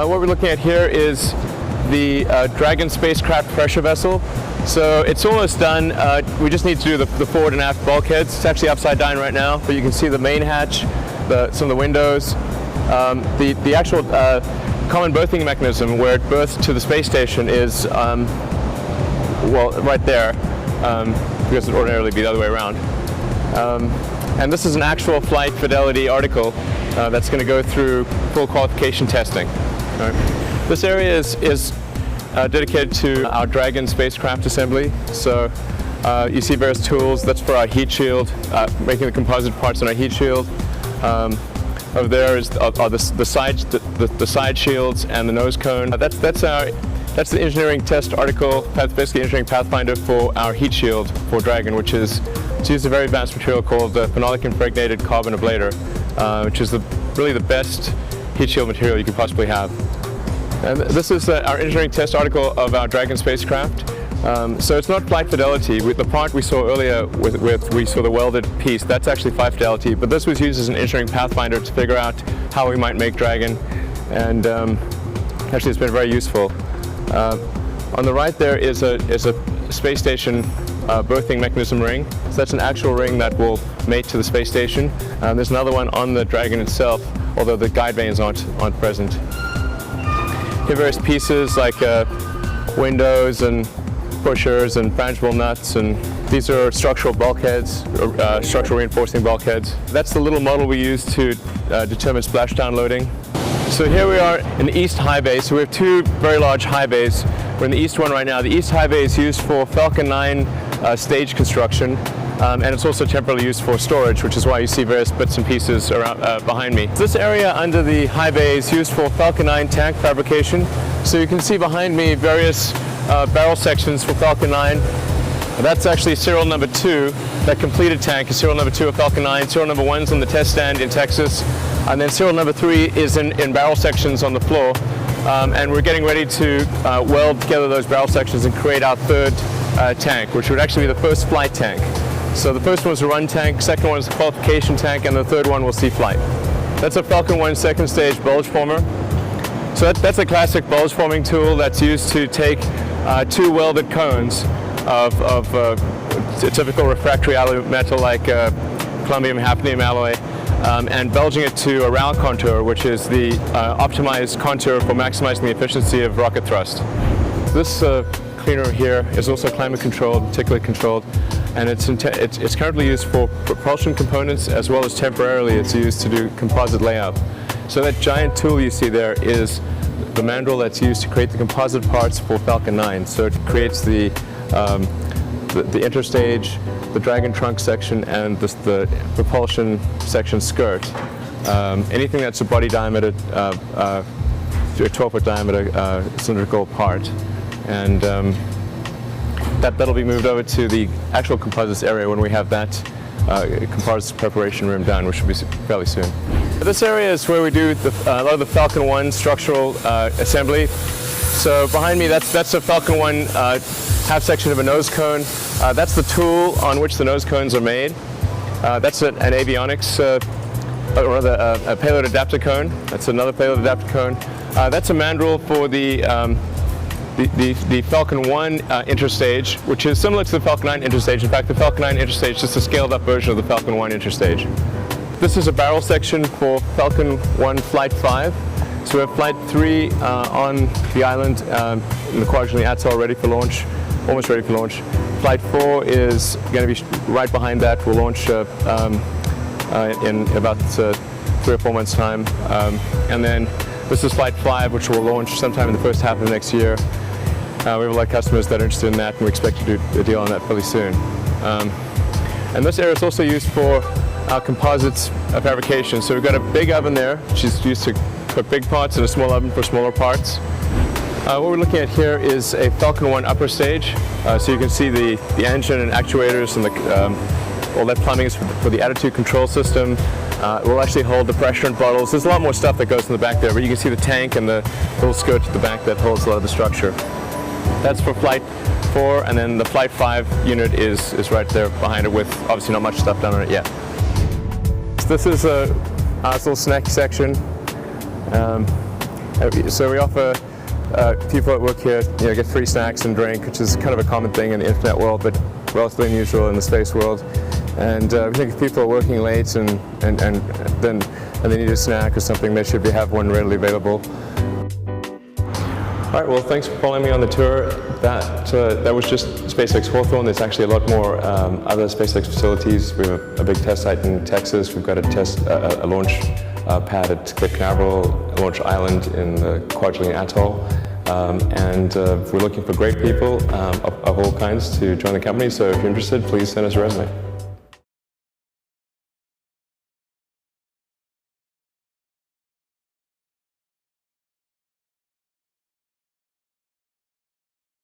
What we're looking at here is the Dragon spacecraft pressure vessel. So it's almost done. We just need to do the forward and aft bulkheads. It's actually upside down right now, but you can see the main hatch, some of the windows. The actual common berthing mechanism where it berths to the space station is, well, right there, because it would ordinarily be the other way around. And this is an actual flight fidelity article that's going to go through full qualification testing. Right. This area is dedicated to our Dragon spacecraft assembly. So you see various tools. That's for our heat shield, making the composite parts on our heat shield. Over there are the side shields and the nose cone. That's the engineering test article. That's basically engineering pathfinder for our heat shield for Dragon, which is to use a very advanced material called the phenolic impregnated carbon ablator, which is really the best heat shield material you could possibly have. And this is our engineering test article of our Dragon spacecraft. So it's not flight fidelity. The part we saw earlier we saw the welded piece, that's actually flight fidelity, but this was used as an engineering pathfinder to figure out how we might make Dragon, and actually it's been very useful. On the right there is a space station berthing mechanism ring. So that's an actual ring that will mate to the space station. There's another one on the Dragon itself, although the guide vanes aren't present. Here are various pieces like windows and pushers and frangible nuts, and these are structural bulkheads, structural reinforcing bulkheads. That's the little model we use to determine splashdown loading. So here we are in the east high bay. So we have two very large high bays. We're in the east one right now. The east high bay is used for Falcon 9 stage construction, and it's also temporarily used for storage, which is why you see various bits and pieces around behind me. This area under the high bay is used for Falcon 9 tank fabrication. So you can see behind me various barrel sections for Falcon 9. That's actually serial number 2. That completed tank is serial number 2 of Falcon 9. Serial number 1 is on the test stand in Texas. And then serial number 3 is in barrel sections on the floor. And we're getting ready to weld together those barrel sections and create our third tank, which would actually be the first flight tank. So the first one was a run tank, second one is a qualification tank, and the third one will see flight. That's a Falcon 1 second stage bulge former. So that's a classic bulge forming tool that's used to take two welded cones of a typical refractory alloy metal like chromium hafnium alloy, and bulging it to a round contour, which is the optimized contour for maximizing the efficiency of rocket thrust. This cleaner here is also climate controlled, particularly controlled, and it's currently used for propulsion components as well as temporarily it's used to do composite layout. So that giant tool you see there is the mandrel that's used to create the composite parts for Falcon 9. So it creates the interstage, the Dragon trunk section, and the propulsion section skirt. Anything that's a body diameter, a 12-foot diameter cylindrical part. And that'll be moved over to the actual composites area when we have that composites preparation room done, which will be fairly soon. This area is where we do a lot of the Falcon 1 structural assembly. So behind me, that's a Falcon 1 half section of a nose cone. That's the tool on which the nose cones are made. That's an avionics, or rather a payload adapter cone. That's another payload adapter cone. That's a mandrel for the Falcon 1 interstage, which is similar to the Falcon 9 interstage. In fact, the Falcon 9 interstage is just a scaled up version of the Falcon 1 interstage. This is a barrel section for Falcon 1 Flight 5. So we have Flight 3 on the island in the Kwajalein Atoll, ready for launch, almost ready for launch. Flight 4 is going to be right behind that. We'll launch in about 3 or 4 months' time. And then this is Flight 5, which will launch sometime in the first half of next year. We have a lot of customers that are interested in that, and we expect to do a deal on that fairly soon. And this area is also used for our composites fabrication. So we've got a big oven there, which is used to cook big parts, and a small oven for smaller parts. What we're looking at here is a Falcon 1 upper stage. So you can see the engine and actuators, and all that plumbing is for the attitude control system. It will actually hold the pressure bottles. There's a lot more stuff that goes in the back there, but you can see the tank and the little skirt at the back that holds a lot of the structure. That's for Flight 4, and then the Flight 5 unit is right there behind it with obviously not much stuff done on it yet. So this is a little snack section. And So we offer people that work here, get free snacks and drink, which is kind of a common thing in the internet world, but relatively unusual in the space world. And we think if people are working late and they need a snack or something, they should have one readily available. All right, well, thanks for following me on the tour. That was just SpaceX Hawthorne. There's actually a lot more other SpaceX facilities. We have a big test site in Texas. We've got a launch pad at Cape Canaveral, a launch island in the Kwajalein Atoll. And we're looking for great people of all kinds to join the company. So if you're interested, please send us a resume.